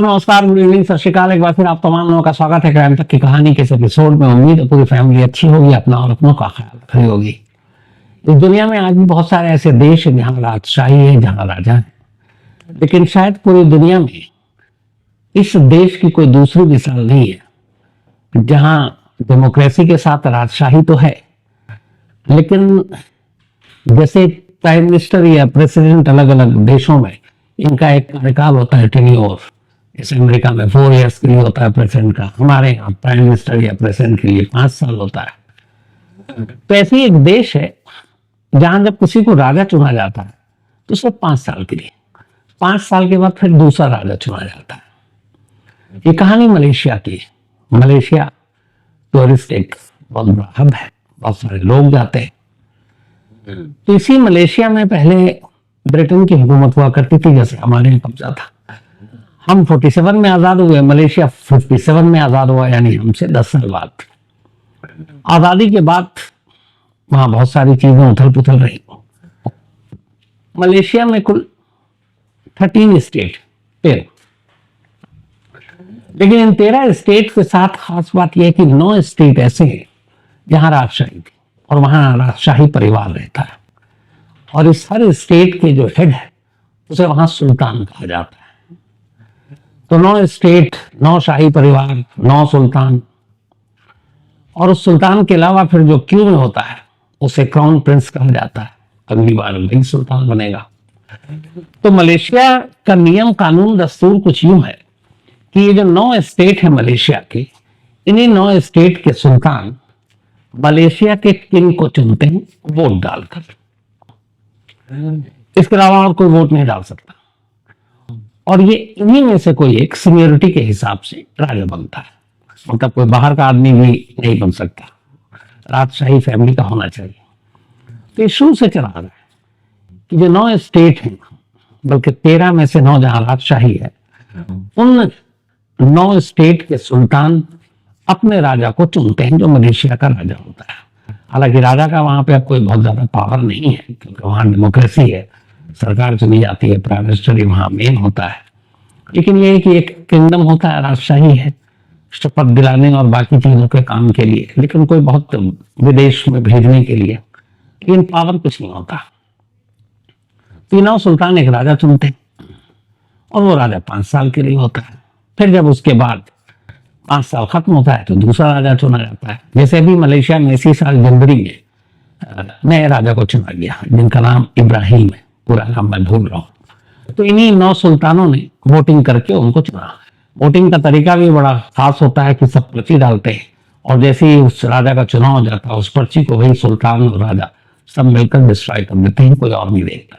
नमस्कार, good evening, सत श्रीकाल। एक बार फिर आप तमाम लोगों का स्वागत है क्राइम तक की कहानी के इस एपिसोड में। उम्मीद है पूरी फैमिली अच्छी होगी, अपना और अपनों का ख्याल रख रही होगी। इस दुनिया में आज भी बहुत सारे ऐसे देश हैं जहां राजशाही है, जहां राजा है, लेकिन शायद पूरी दुनिया में इस देश की कोई दूसरी मिसाल नहीं है जहां डेमोक्रेसी के साथ राजशाही तो है, लेकिन जैसे प्राइम मिनिस्टर या प्रेसिडेंट अलग अलग देशों में इनका एक कार्यकाल होता है, टेन्योर। जैसे अमेरिका में 4 इयर्स के लिए होता है प्रेसिडेंट का, हमारे यहाँ प्राइम मिनिस्टर या प्रेसिडेंट के लिए 5 साल होता है। तो ऐसे ही एक देश है जहां जब किसी को राजा चुना जाता है तो सिर्फ 5 साल के लिए, 5 साल के बाद फिर दूसरा राजा चुना जाता है। ये कहानी मलेशिया की है। मलेशिया टूरिस्ट एक बहुत बड़ा हब है, बहुत सारे लोग जाते हैं। तो इसी मलेशिया में पहले ब्रिटेन की हुकूमत हुआ करती थी, जैसे हमारे यहाँ कब्जा था। हम 47 में आजाद हुए, मलेशिया 57 में आजाद हुआ, यानी हमसे 10 साल बाद। आजादी के बाद वहां बहुत सारी चीजें उथल पुथल रही। मलेशिया में कुल 13 स्टेट, 13, लेकिन इन 13 स्टेट के साथ खास बात यह है कि 9 स्टेट ऐसे हैं जहां राजशाही थी और वहां राजशाही परिवार रहता है, और इस हर स्टेट के जो हेड है उसे वहां सुल्तान कहा जाता है। तो 9 स्टेट, 9 शाही परिवार, 9 सुल्तान, और उस सुल्तान के अलावा फिर जो क्यू में होता है उसे क्राउन प्रिंस कहा जाता है। अगली बार वही सुल्तान बनेगा। तो मलेशिया का नियम कानून दस्तूर कुछ यूं है कि ये जो 9 स्टेट है मलेशिया के, इन्हीं 9 स्टेट के सुल्तान मलेशिया के किंग को चुनते हैं वोट डालकर। इसके अलावा और कोई वोट नहीं डाल सकता, और ये इन्हीं में से कोई एक सीनियरिटी के हिसाब से राजा बनता है। मतलब कोई बाहर का आदमी भी नहीं बन सकता, राजशाही फैमिली का होना चाहिए। तो ये शुरू से चला रहा है कि जो 9 स्टेट हैं, बल्कि 13 में से 9 जहां राजशाही है, उन 9 स्टेट के सुल्तान अपने राजा को चुनते हैं, जो मलेशिया का राजा होता है। हालांकि राजा का वहां पे अब कोई बहुत ज्यादा पावर नहीं है, क्योंकि वहां डेमोक्रेसी है, सरकार चुनी जाती है, प्राइम मिनिस्टर ही वहां मेन होता है। लेकिन ये है कि एक किंगडम होता है, राजशाही है, शपथ दिलाने और बाकी चीजों के काम के लिए, लेकिन कोई बहुत विदेश में भेजने के लिए, लेकिन पावर कुछ नहीं होता। तीनों सुल्तान एक राजा चुनते हैं और वो राजा 5 साल के लिए होता है। फिर जब उसके बाद 5 साल खत्म होता है तो दूसरा राजा चुना जाता है। जैसे अभी मलेशिया में इसी साल जनवरी में नए राजा को चुना गया, जिनका नाम इब्राहिम है, पूरा नाम मैं भूल रहा हूं। तो इन्हीं 9 सुल्तानों ने वोटिंग करके उनको चुना। वोटिंग का तरीका भी बड़ा खास होता है कि सब पर्ची डालते हैं, और जैसे ही उस राजा का चुनाव हो जाता है, उस पर्ची को वही सुल्तान और राजा सब मिलकर डिस्ट्रॉय कर देते हैं, कोई और नहीं देखता।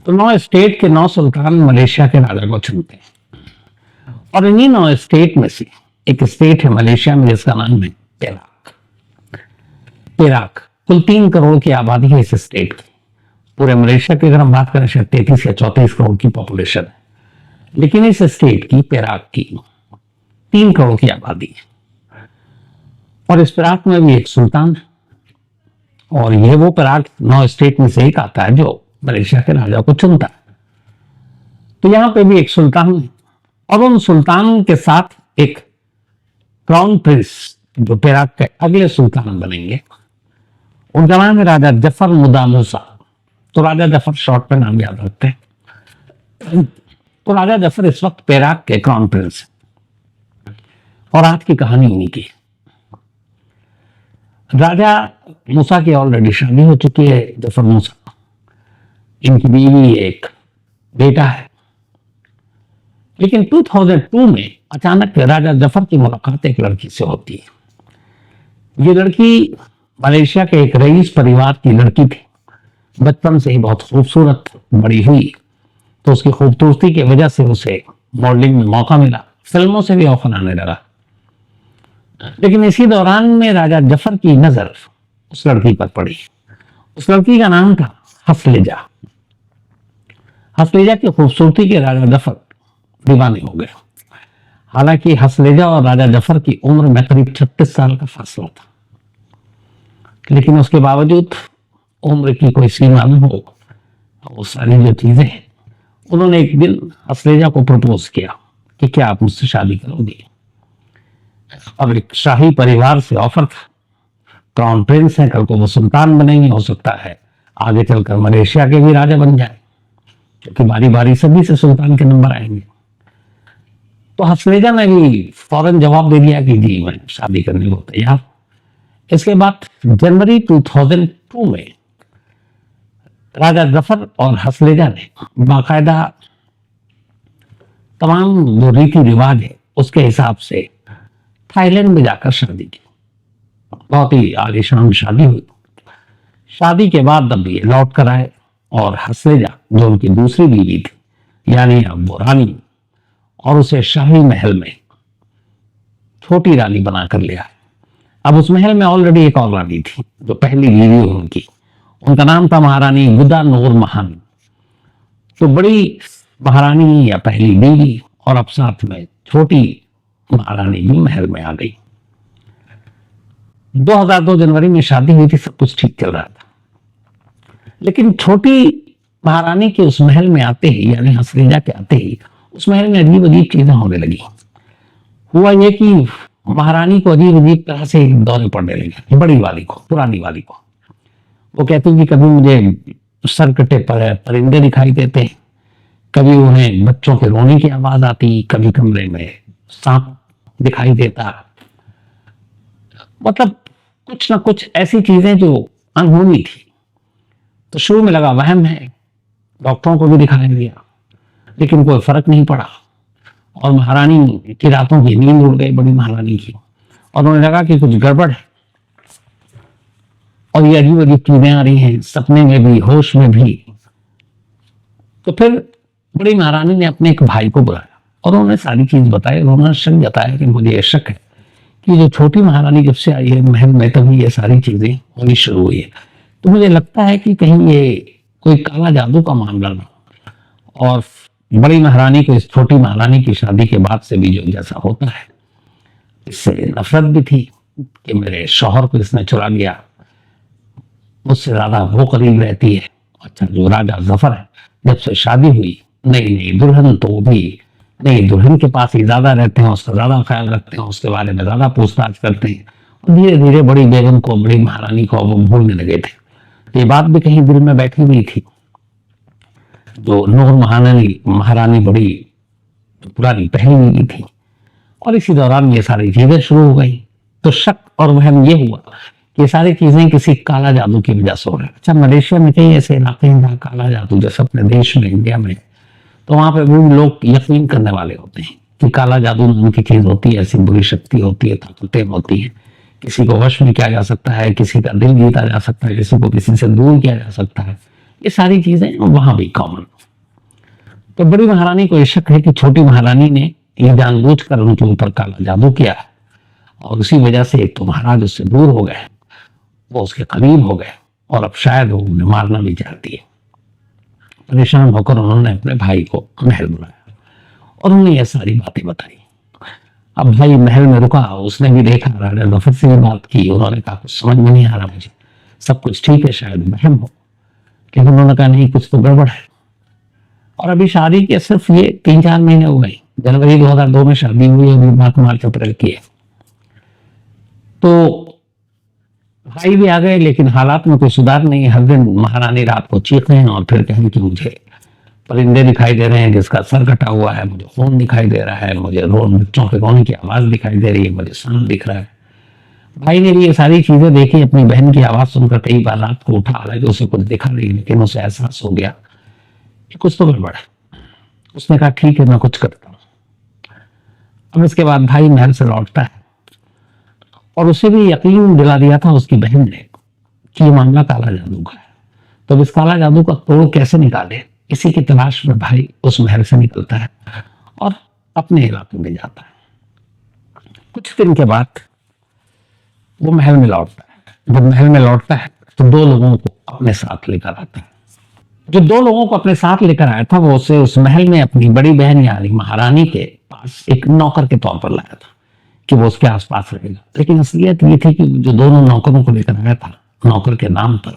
तो 9 स्टेट के 9 सुल्तान मलेशिया के राजा को चुनते हैं, और इन्हीं 9 स्टेट में से एक स्टेट है मलेशिया में जिसका नाम है पेराक। पेराक कुल 3 करोड़ की आबादी है इस स्टेट की। पूरे मलेशिया की अगर हम बात करें, शायद 33 या 34 करोड़ की पॉपुलेशन है, लेकिन इस स्टेट की, पेराक की, 3 करोड़ की आबादी है। और इस पेराक में भी एक सुल्तान है, और ये वो पेराक 9 स्टेट में से एक आता है जो मलेशिया के राजा को चुनता है। तो यहां पे भी एक सुल्तान है, और उन सुल्तान के साथ एक क्राउन प्रिंस जो पेराक के अगले सुल्तान बनेंगे, उनका नाम है राजा जफर मुदा मूसा। तो राजा जफर शॉर्ट पे नाम याद रखते हैं। तो राजा जफर इस वक्त पेराक के क्राउन प्रिंस है, और आज की कहानी उन्हीं की। राजा मूसा की ऑलरेडी शादी हो चुकी है, जफर मूसा, इनकी बीवी, एक बेटा है। लेकिन 2002 में अचानक राजा जफर की मुलाकात एक लड़की से होती है। ये लड़की मलेशिया के एक रईस परिवार की लड़की थी, बचपन से ही बहुत खूबसूरत बड़ी हुई, तो उसकी खूबसूरती की वजह से उसे मॉडलिंग में मौका मिला, फिल्मों से भी ऑफर आने लगा। लेकिन इसी दौरान में राजा जफर की नजर उस लड़की पर पड़ी। उस लड़की का नाम था हसलेजा। हसलेजा की खूबसूरती के राजा जफर दीवाने हो गए। हालांकि हसलेजा और राजा जफर की उम्र में करीब 36 साल का फासला था, लेकिन उसके बावजूद उम्र की कोई सीमा न हो, वो सारी जो चीजें हैं उन्होंने एक दिन हसलेजा को प्रपोज किया कि क्या आप मुझसे शादी करोगे। अब एक शाही परिवार से ऑफर था, क्राउन प्रिंस है, कल को वो सुल्तान बनेंगे, हो सकता है आगे चलकर मलेशिया के भी राजा बन जाए, क्योंकि बारी बारी सभी से सुल्तान के नंबर आएंगे। तो हसलेजा ने भी फौरन जवाब दे दिया कि जी मैं शादी करने को तैयार। इसके बाद जनवरी 2002 में राजा जफर और हसलेजा ने बाकायदा तमाम जो रीति रिवाज है उसके हिसाब से थाईलैंड में जाकर शादी की। बहुत ही आलीशान शादी हुई। शादी के बाद अब ये लौट कर आए और हसलेजा जो उनकी दूसरी बीवी थी यानी अब वो रानी, और उसे शाही महल में छोटी रानी बनाकर ले आए। अब उस महल में ऑलरेडी एक और रानी थी जो पहली बीवी उनकी, उनका नाम था महारानी गुदा नूर महान। तो बड़ी महारानी या पहली बीवी और अब साथ में छोटी महारानी भी महल में आ गई। 2002 जनवरी में शादी हुई थी, सब कुछ ठीक चल रहा था। लेकिन छोटी महारानी के उस महल में आते ही, यानी हसलेजा के आते ही, उस महल में अजीब अजीब चीजें होने लगी। हुआ ये कि महारानी को अजीब अजीब तरह से दौरे पड़ने लगे, बड़ी वाली को, पुरानी वाली को। वो कहती कि कभी मुझे सरकटे पर परिंदे दिखाई देते, कभी उन्हें बच्चों के रोने की आवाज आती, कभी कमरे में सांप दिखाई देता। मतलब कुछ ना कुछ ऐसी चीजें जो अनहोनी थी। तो शुरू में लगा वहम है, डॉक्टरों को भी दिखाया गया, लेकिन कोई फर्क नहीं पड़ा। और महारानी की रातों की नींद उड़ गई, बड़ी महारानी की, और उन्हें लगा कि कुछ गड़बड़ है और ये अजीब अजीब चीजें आ रही हैं, सपने में भी होश में भी। तो फिर बड़ी महारानी ने अपने एक भाई को बुलाया और उन्होंने सारी चीज बताई। उन्होंने शक जताया कि मुझे ये शक है कि जो छोटी महारानी जब से आई है महल में तभी ये सारी चीजें होनी शुरू हुई है। तो मुझे लगता है कि कहीं ये कोई काला जादू का मामला ना, और बड़ी महारानी को इस छोटी महारानी की शादी के बाद से भी जो जैसा होता है इससे नफरत भी थी कि मेरे शौहर को इसने चुरा लिया, मुझसे ज्यादा वो करीब रहती है। अच्छा, जो राजा जफर है, जब से शादी हुई नई नई दुल्हन, तो वो भी नई दुल्हन के पास ही ज्यादा रहते हैं, उसका ज्यादा ख्याल रखते हैं, उसके बारे में ज्यादा पूछताछ करते हैं। और धीरे धीरे बड़ी बेगम को, बड़ी महारानी को वो भूलने लगे थे। ये बात भी कहीं दिल में बैठी हुई थी। जो नूर महारानी बड़ी पुरानी पहली बीवी थी, और इसी दौरान ये सारी चीजें शुरू हो गई। तो शक और वहम ये हुआ कि ये सारी चीजें किसी काला जादू की वजह से हो रहा है। अच्छा, मलेशिया में कई ऐसे इलाके हैं जहाँ काला जादू, जैसे अपने देश में, इंडिया में, तो वहां पे भी लोग यकीन करने वाले होते हैं कि काला जादू नाम की चीज होती है, ऐसी बुरी शक्ति होती है, ताकतें होती है, किसी को वश में किया जा सकता है, किसी का दिल जीता जा सकता है, किसी को किसी से दूर किया जा सकता है। ये सारी चीजें वहां भी कॉमन। तो बड़ी महारानी को शक है कि छोटी महारानी ने ये जानबूझकर उनके ऊपर काला जादू किया है, और उसी वजह से एक तो महाराज उससे दूर हो गए, वो उसके करीब हो गए, और अब शायद वो उन्हें मारना भी चाहती है। परेशान होकर उन्होंने अपने भाई को महल बुलाया और उन्हें ये सारी बातें बताई। अब भाई महल में रुका, उसने भी देखा, राजा जफर से भी बात की। उन्होंने कहा कुछ समझ में नहीं आ रहा मुझे, सब कुछ ठीक है, शायद वहम हो। लेकिन उन्होंने कहा नहीं, कुछ तो गड़बड़ है। और अभी शादी के सिर्फ ये 3-4 महीने हो गए, जनवरी 2002 में शादी हुई, अभी बात मार्च अप्रैल की है। तो भाई भी आ गए, लेकिन हालात में कोई सुधार नहीं। हर दिन महारानी रात को चीख रहे हैं और फिर कहें कि मुझे परिंदे दिखाई दे रहे हैं जिसका सर कटा हुआ है, मुझे खून दिखाई दे रहा है, मुझे बच्चों के रोने की आवाज दिखाई दे रही है, मुझे सांप दिख रहा है। भाई ने भी ये सारी चीजें देखी, अपनी बहन की आवाज सुनकर कई बार रात को उठा, हालांकि उसे कुछ दिखा नहीं, लेकिन उसे एहसास हो गया कि कुछ तो गड़बड़ है। उसने कहा ठीक है, मैं कुछ करता हूँ। अब इसके बाद भाई महल से लौटता है और उसे भी यकीन दिला दिया था उसकी बहन ने कि ये मामला काला जादू का है। तो इस काला जादू का तोड़ कैसे निकाले, इसी की तलाश में भाई उस महल से निकलता है और अपने इलाके में जाता है। कुछ दिन के बाद वो महल में लौटता है। जब महल में लौटता है तो 2 लोगों को अपने साथ लेकर आता है। जो 2 लोगों को अपने साथ लेकर आया था वो उसे उस महल में अपनी बड़ी बहन यानी महारानी के पास एक नौकर के तौर पर लाया था कि वो उसके आसपास रहेगा। लेकिन असलियत ये थी कि जो दोनों नौकरों को लेकर आया था, नौकर के नाम पर,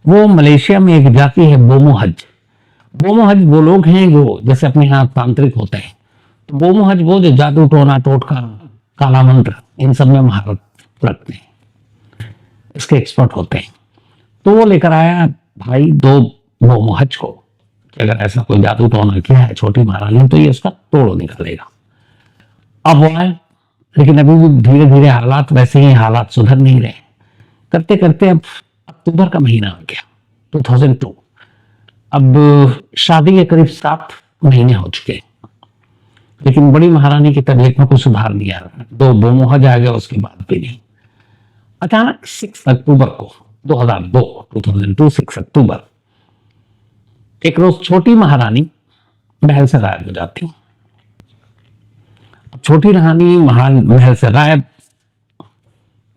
वो मलेशिया में एक जाति है बोमो हज। बोमो हज वो लोग हैं जो जैसे अपने यहाँ तांत्रिक होते हैं, तो बोमो हज वो जो जादू टोना टोटका काला मंत्र इन सब में महारत रखते हैं, इसके एक्सपर्ट होते हैं। तो वो लेकर आया भाई दो बोमो हज को कि अगर ऐसा कोई जादू टोना किया है छोटी महारानी तो ये उसका तोड़ निकालेगा। अब वो आए, लेकिन अभी भी धीरे धीरे हालात वैसे ही, हालात सुधर नहीं रहे। करते करते अब अक्टूबर का महीना आ गया 2002। अब शादी के करीब 7 महीने हो चुके, लेकिन बड़ी महारानी की तबीयत में कुछ सुधार नहीं आ रहा। 2 बोमोहज आ गया, उसके बाद भी नहीं। अचानक 6 अक्टूबर को 2002 6 अक्टूबर, एक रोज छोटी महारानी महल से गायब हो जाती। छोटी रानी महल से गायब,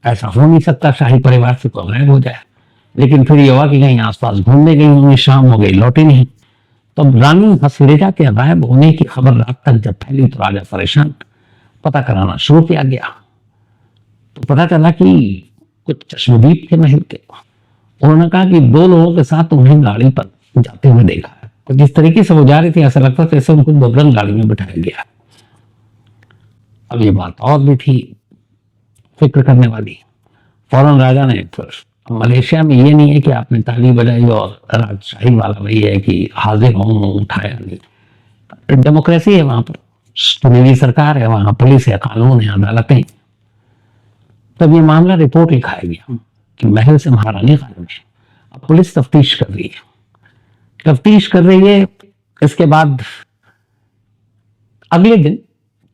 ऐसा हो नहीं सकता शाही परिवार से कोई गायब हो जाए। लेकिन फिर ये हुआ कि कहीं आसपास घूमने गई होंगी, शाम हो गई लौटी नहीं। तो रानी हसलेजा के गायब होने की खबर रात तक जब फैली तो राजा परेशान, पता कराना शुरू किया गया। तो पता चला कि कुछ चश्मदीद थे महल के। उन्होंने कहा कि 2 लोगों के साथ उन्हें गाड़ी पर जाते हुए देखा है। तो जिस तरीके से वो जा रही थी ऐसा लगता था जैसे उनको बबरन गाड़ी में बिठाया गया। अब ये बात और भी थी फिक्र करने वाली। फौरन राजा ने, फिर मलेशिया में ये नहीं है कि आपने ताली बजाई और राजशाही वाला वही है कि हाजिर हों, उठाया नहीं। डेमोक्रेसी है वहां पर, सुनहरी सरकार है वहां, पुलिस है, कानून है, अदालतें। तब ये मामला रिपोर्ट लिखाया गया कि महल से महारानी गायब है। अब पुलिस तफ्तीश कर रही है। इसके बाद अगले दिन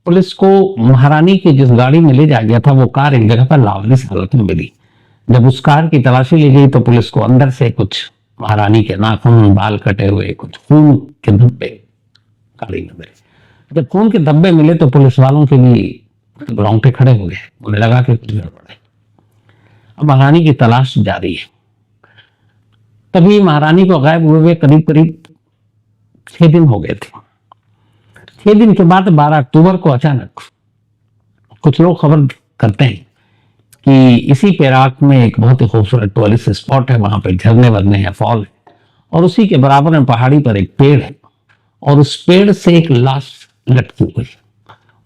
पुलिस को महारानी की जिस गाड़ी में ले जाया गया था वो कार एक जगह पर लावारिस हालत में मिली। जब उस कार की तलाशी ली गई तो पुलिस को अंदर से कुछ महारानी के नाखून, बाल कटे हुए, कुछ खून के धब्बे गाड़ी में मिले। जब खून के धब्बे मिले तो पुलिस वालों के भी रोंगटे खड़े हो गए, उन्हें लगा कि कुछ गड़बड़ है। अब महारानी की तलाश जारी है। तभी महारानी को गायब हुए करीब करीब 6 दिन हो गए थे। 6 दिन के बाद 12 अक्टूबर को अचानक कुछ लोग खबर करते हैं कि इसी पेराक में एक बहुत ही खूबसूरत टूरिस्ट स्पॉट है, वहां पर झरने वरने हैं, फॉल है, और उसी के बराबर में पहाड़ी पर एक पेड़ है और उस पेड़ से एक लाश लटकी हुई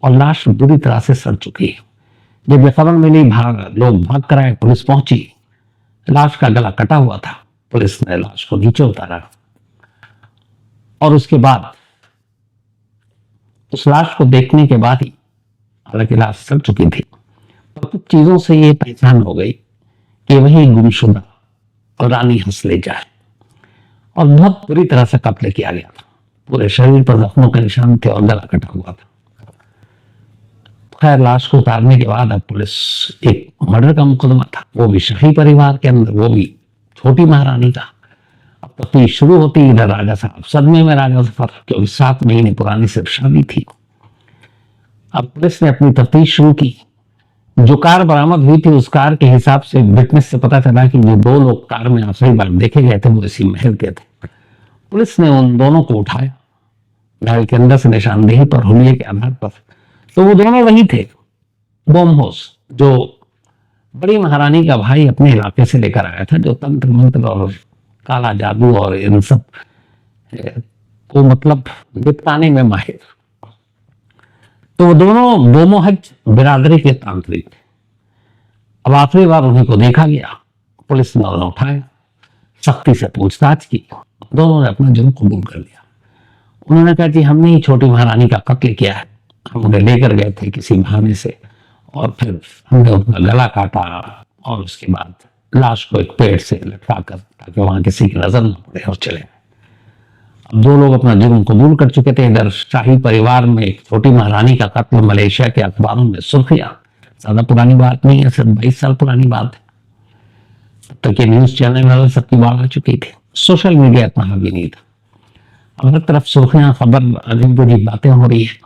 और लाश बुरी तरह से सड़ चुकी है। जब यह खबर मिली लोग भाग कर आए, पुलिस पहुंची। लाश का गला कटा हुआ था। पुलिस ने लाश को नीचे उतारा और उसके बाद उस लाश को देखने के बाद ही, हालांकि लाश सड़ चुकी थी, पर कुछ चीजों से ये पहचान हो गई कि वही गुमशुदा और रानी हसलेजा है और बहुत बुरी तरह से कत्ल किया गया था। पूरे शरीर पर जख्मों के निशान थे और गला कटा हुआ था। खैर, लाश को उतारने के बाद अब पुलिस, एक मर्डर का मुकदमा था, वो भी शाही परिवार के अंदर, वो भी छोटी महारानी का। अब तफ्तीश शुरू होती। इधर राजा साहब सदमे में, राजा सफर, क्योंकि 7 महीने पुरानी सिर्फ शादी थी। अब पुलिस ने अपनी तफ्तीश शुरू की। जो कार बरामद हुई थी उस कार के हिसाब से विटनेस से पता चला कि जो 2 लोग कार में आखिरी बार देखे गए थे वो इसी महल के थे। पुलिस ने उन दोनों को उठाया महल के अंदर से निशानदेही पर, हुलिये के आधार पर। तो वो दोनों वही थे बोमहोस जो बड़ी महारानी का भाई अपने इलाके से लेकर आया था, जो तंत्र मंत्र और काला जादू और इन सब को मतलब निपटाने में माहिर। तो वो दोनों बोमोहज बिरादरी के तांत्रिक थे। अब आखिरी बार उन्हीं को देखा गया। पुलिस ने उन्हें उठाया, सख्ती से पूछताछ की। दोनों ने अपना जुर्म कबूल कर लिया। उन्होंने कहा कि हमने ही छोटी महारानी का कत्ल किया है, हम उन्हें लेकर गए थे किसी बहाने से और फिर हमने उनका गला काटा और उसके बाद लाश को एक पेड़ से लटका कर, ताकि वहां किसी की नजर न पड़े, और चले गए। अब 2 लोग अपना जुर्म कबूल कर चुके थे। इधर शाही परिवार में एक छोटी महारानी का कत्ल, मलेशिया के अखबारों में सुर्खियां, ज्यादा पुरानी बात नहीं है, सिर्फ 22 साल पुरानी बात है। तब तक ये न्यूज चैनल वाले सबकी बात आ चुकी थी, सोशल मीडिया इतना हावी नहीं था। अब हर तरफ सुर्खियां, खबर, अजीब अजीब बातें हो रही है।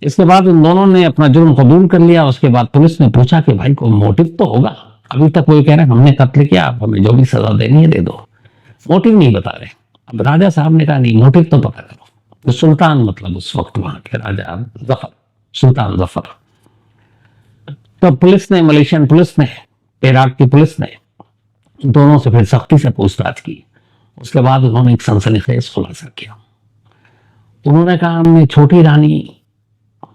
इसके बाद उन दोनों ने अपना जुर्म कबूल कर लिया। उसके बाद पुलिस ने पूछा कि भाई को मोटिव तो होगा। अभी तक वो कह रहे हैं हमने कत्ल किया, आप हमें जो भी सजा देनी है दे दो, मोटिव नहीं बता रहे। अब राजा साहब ने कहा नहीं, मोटिव तो पता करो। तो सुल्तान, मतलब उस वक्त वहां के राजा जफर, सुल्तान जफर। तो पुलिस ने, मलेशियन पुलिस ने, इराक की पुलिस ने दोनों से फिर सख्ती से पूछताछ की। उसके बाद उन्होंने एक सनसनीखेज खुलासा किया। उन्होंने कहा हमने छोटी रानी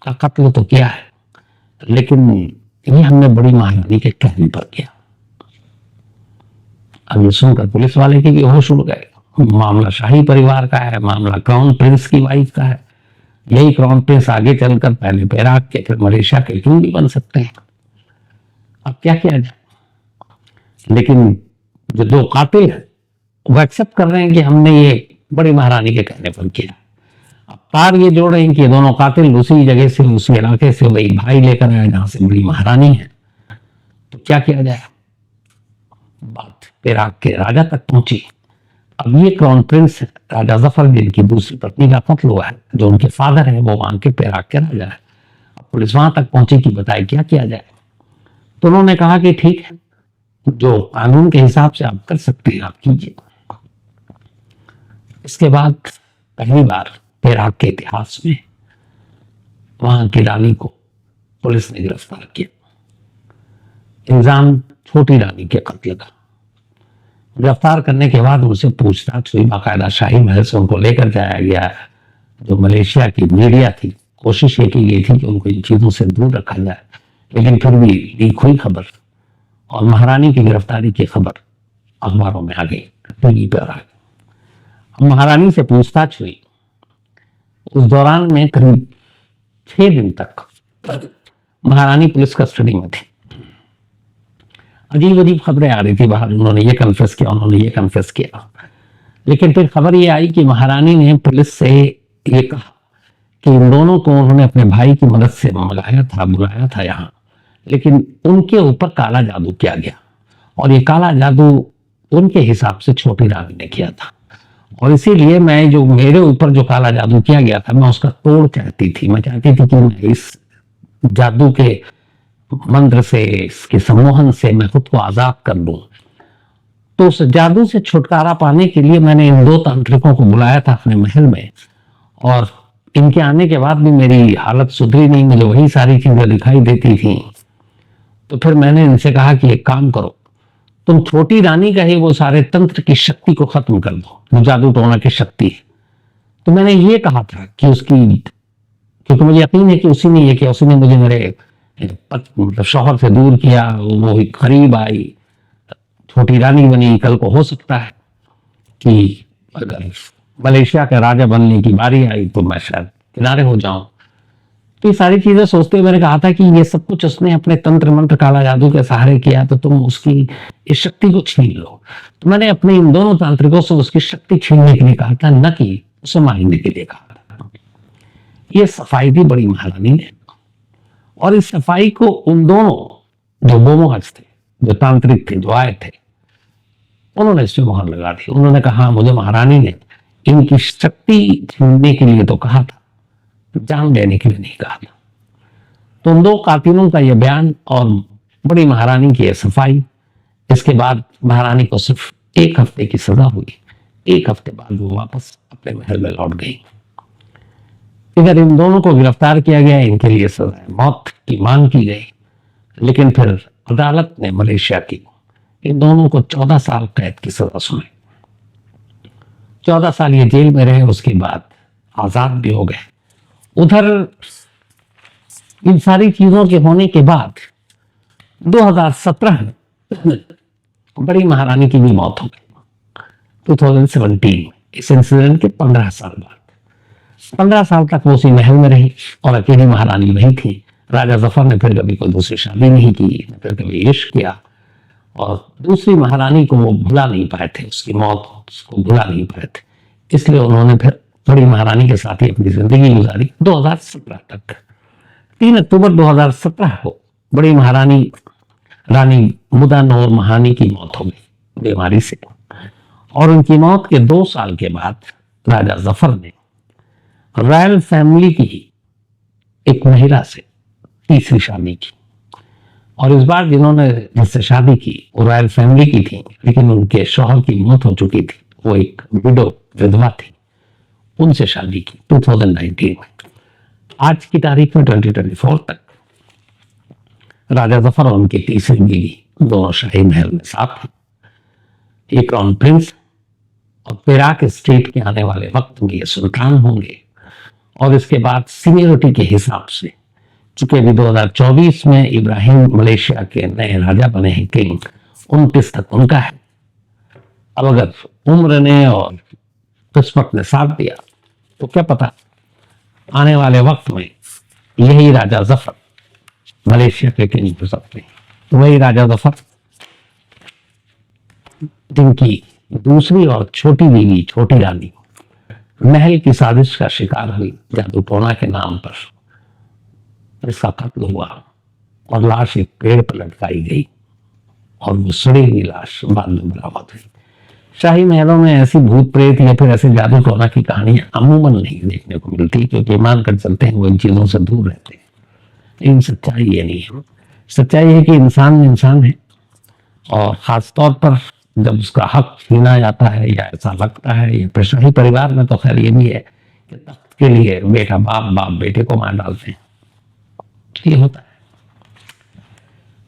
का कत्ल तो किया है, लेकिन ये हमने बड़ी महारानी के कहने पर किया। अब ये सुनकर पुलिस वाले के भी होश उड़ गए। मामला शाही परिवार का है, मामला क्राउन प्रिंस की वाइफ का है। यही क्राउन प्रिंस आगे चलकर पहले पेराक के फिर मलेशिया के किंग भी बन सकते हैं। अब क्या किया जाए? लेकिन जो दो कातिल हैं वो एक्सेप्ट कर रहे हैं कि हमने ये बड़ी महारानी के कहने पर किया। अब तार ये जोड़ रहे हैं कि दोनों कातिल उसी जगह से, उसी इलाके से वही भाई लेकर आए जहां से बड़ी महारानी है। तो क्या किया जाए? बात पेराक के राजा तक पहुंची। अब ये क्राउन प्रिंस राजा जफर, जिनकी दूसरी पत्नी का कत्ल हुआ है, जो उनके फादर है, वो वहां के पेराक के राजा है। अब पुलिस वहां तक पहुंची कि बताए क्या किया जाए। तो उन्होंने कहा कि ठीक है, जो कानून के हिसाब से आप कर सकते हैं आप कीजिए। इसके बाद पहली बार पेराक के इतिहास में वहां की रानी को पुलिस ने गिरफ्तार किया, इल्जाम छोटी रानी के कत्ल का। गिरफ्तार करने के बाद उनसे पूछताछ हुई, बाकायदा शाही महल से उनको लेकर जाया गया। जो मलेशिया की मीडिया थी, कोशिश ये की गई थी कि उनको इन चीजों से दूर रखा जाए, लेकिन फिर भी लीक हुई खबर और महारानी की गिरफ्तारी की खबर अखबारों में आ गई, टीवी पर आ गई। महारानी से पूछताछ हुई। उस दौरान में करीब 6 दिन तक महारानी पुलिस कस्टडी में थी। अजीब अजीब खबरें आ रही थी बाहर, उन्होंने ये कन्फेस किया, उन्होंने ये कन्फेस किया। लेकिन फिर खबर ये आई कि महारानी ने पुलिस से ये कहा कि इन दोनों को उन्होंने अपने भाई की मदद से मंगाया था, बुलाया था यहाँ, लेकिन उनके ऊपर काला जादू किया गया और ये काला जादू उनके हिसाब से छोटी रानी ने किया था। और इसीलिए मैं, जो मेरे ऊपर जो काला जादू किया गया था, मैं उसका तोड़ चाहती थी। मैं चाहती थी कि मैं इस जादू के मंत्र से, इसके सम्मोहन से मैं खुद को आजाद कर लूं। तो उस जादू से छुटकारा पाने के लिए मैंने इन 2 तांत्रिकों को बुलाया था अपने महल में, और इनके आने के बाद भी मेरी हालत सुधरी नहीं, मुझे वही सारी चीजें दिखाई देती थी। तो फिर मैंने इनसे कहा कि एक काम करो, तुम छोटी रानी का ही वो सारे तंत्र की शक्ति को खत्म कर दो, जो जादू टोना की शक्ति है। तो मैंने ये कहा था कि उसकी, क्योंकि मुझे यकीन है कि उसी ने ये किया, उसी ने मुझे मेरे मतलब शौहर से दूर किया, वो करीब आई, छोटी रानी बनी। कल को हो सकता है कि अगर मलेशिया का राजा बनने की बारी आई तो मैं शायद किनारे हो जाऊं। तो ये सारी चीजें सोचते हुए मैंने कहा था कि ये सब कुछ उसने अपने तंत्र मंत्र काला जादू के सहारे किया, तो तुम उसकी इस शक्ति को छीन लो। तो मैंने अपने इन दोनों तांत्रिकों से उसकी शक्ति छीनने के लिए कहा था, न कि उसे मारने के लिए कहा था। ये सफाई दी बड़ी महारानी ने, और इस सफाई को उन दोनों जो बोमोहज थे, जो तांत्रिक थे, जो आए थे, उन्होंने इसमें मोहर लगा दी। उन्होंने कहा मुझे महारानी ने इनकी शक्ति छीनने के लिए तो कहा था, जान देने के लिए नहीं कहा था। तो उन 2 कातिलों का यह बयान और बड़ी महारानी की यह सफाई, इसके बाद महारानी को सिर्फ 1 हफ्ते की सजा हुई। 1 हफ्ते बाद वो वापस अपने महल में लौट गई। इधर इन दोनों को गिरफ्तार किया गया, इनके लिए सजा मौत की मांग की गई, लेकिन फिर अदालत ने मलेशिया की इन दोनों को 14 साल कैद की सजा सुनाई। 14 साल ये जेल में रहे, उसके बाद आजाद भी हो गए। उधर इन सारी चीजों के होने के बाद 2017 में बड़ी महारानी की भी मौत हो गई, 2017 में। इस इंसिडेंट के 15 साल बाद, 15 साल तक वो उसी महल में रही और अकेली महारानी वही थी। राजा जफर ने फिर कभी कोई दूसरी शादी नहीं की, न फिर कभी इश्क किया, और दूसरी महारानी को वो भुला नहीं पाए थे, उसकी मौत को भुला नहीं पाए थे। इसलिए उन्होंने फिर बड़ी महारानी के साथ ही अपनी जिंदगी गुजारी 2017 तक। 3 अक्टूबर 2017 को बड़ी महारानी रानी मुदा नूर महानी की मौत हो गई बीमारी से, और उनकी मौत के 2 साल के बाद राजा जफर ने रॉयल फैमिली की ही एक महिला से तीसरी शादी की, और इस बार जिन्होंने जिससे शादी की वो रॉयल फैमिली की थी, लेकिन उनके शौहर की मौत हो चुकी थी, वो एक विधवा थी, उनसे शादी की 2019 में। आज की तारीख में 2024 तक राजा जफर और उनकी तीसरी बीवी दोनों शाही महल में साथ हैं। एक क्राउन प्रिंस और पेराक स्टेट के आने वाले वक्त में ये सुल्तान होंगे। और इसके बाद सीनियरिटी के हिसाब से, चूंकि अभी 2024 में इब्राहिम मलेशिया के नए राजा बने हैं, किंग 29 तक उनका है। अब अगर उम्र ने और किस्मत ने साथ दिया तो क्या पता आने वाले वक्त में यही राजा जफर मलेशिया के किंग हो सकते हैं। तो वही राजा जफर जिनकी दूसरी और छोटी बीवी छोटी रानी महल की साजिश का शिकार हुई जादू टोना के नाम पर, इसका कत्ल हुआ और लाश एक पेड़ पर लटकाई गई और वो सड़ी हुई लाश बाद में बरामद हुई। शाही महलों में ऐसी भूत प्रेत या फिर ऐसे जादू टोना की कहानियां अमूमन नहीं देखने को मिलती, क्योंकि मान कर चलते हैं वो इन चीजों से दूर रहते हैं। लेकिन सच्चाई ये नहीं है। सच्चाई है कि इंसान इंसान है, और खासतौर पर जब उसका हक छीना जाता है या ऐसा लगता है, या फिर शाही परिवार में तो खैर ये भी है कि तख्त के लिए बेटा बाप बाप बेटे को मार डालते हैं, ये होता है।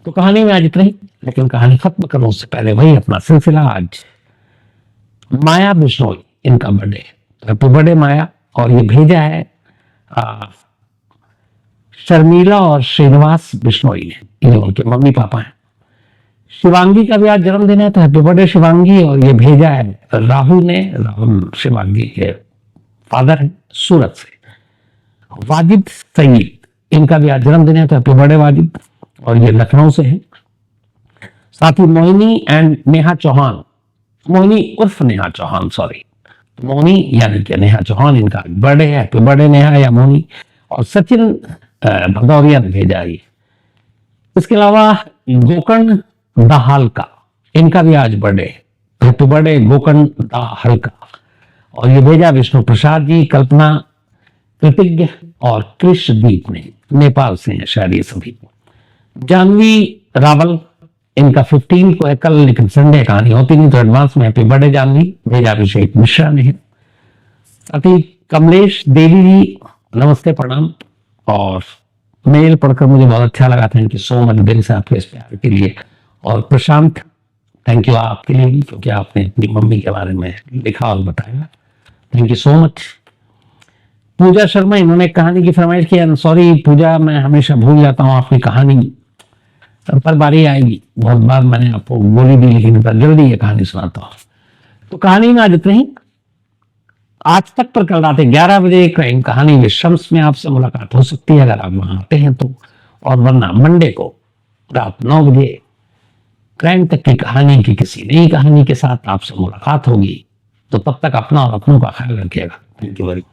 तो कहानी में आज इतना ही, लेकिन कहानी खत्म करने से पहले वही अपना सिलसिला। आज माया बिश्नोई, इनका बर्थडे है, हैप्पी बर्थडे माया। और ये भेजा है शर्मिला और श्रीनिवास बिश्नोई ने, ये उनके मम्मी पापा हैं। शिवांगी का भी आज जन्मदिन है, तो हैप्पी बर्थडे शिवांगी। और ये भेजा है राहुल ने, राहुल शिवांगी के फादर हैं, सूरत से। वाजिद सईद, इनका भी आज जन्मदिन है, तो हैप्पी बर्थडे वाजिद। और ये लखनऊ से है। साथ ही मोहिनी एंड नेहा चौहान, मोहिनी उर्फ नेहा चौहान, सॉरी, मोहिनी यानी कि नेहा चौहान, इनका बर्थडे है, हैप्पी बर्थडे नेहा या मोहिनी। और सचिन भदौरिया ने भेजा है। इसके अलावा गोकर्ण दाहलका, इनका भी आज बर्थडे है, हैप्पी बर्थडे गोकर्ण दाहलका। और ये भेजा विष्णु प्रसाद जी, कल्पना कृतिज्ञ और कृष्णदीप ने, नेपाल से हैं शायद ये सभी। जानवी रावल, इनका 15 को है कल, लेकिन संडे कहानी होती नहीं, तो एडवांस में हैप्पी बर्थडे जानवी। भेजा अभिषेक मिश्रा ने है। साथ ही कमलेश देवी जी, नमस्ते प्रणाम। और मेल पढ़कर मुझे बहुत अच्छा लगा, थैंक यू सो मच दिल से आपके इस प्यार के लिए। और प्रशांत, थैंक यू आपके लिए भी, क्योंकि आपने अपनी मम्मी के बारे में लिखा और बताया, थैंक यू सो मच। पूजा शर्मा, इन्होंने कहानी की फरमाइश की। सॉरी पूजा, मैं हमेशा भूल जाता हूँ आपकी कहानी, पर बारी आएगी। बहुत बार मैंने आपको बोली दी, लेकिन जल्दी ये कहानी सुनाता हूँ। तो कहानी में आज इतना ही। आज तक पर कल रात 11 बजे क्राइम कहानी विद शम्स में आपसे मुलाकात हो सकती है, अगर आप वहां आते हैं तो। और वरना मंडे को रात 9 बजे क्राइम तक की कहानी की किसी नई कहानी के साथ आपसे मुलाकात होगी। तो तब तक अपना और अपनों का ख्याल रखिएगा। Thank you very much.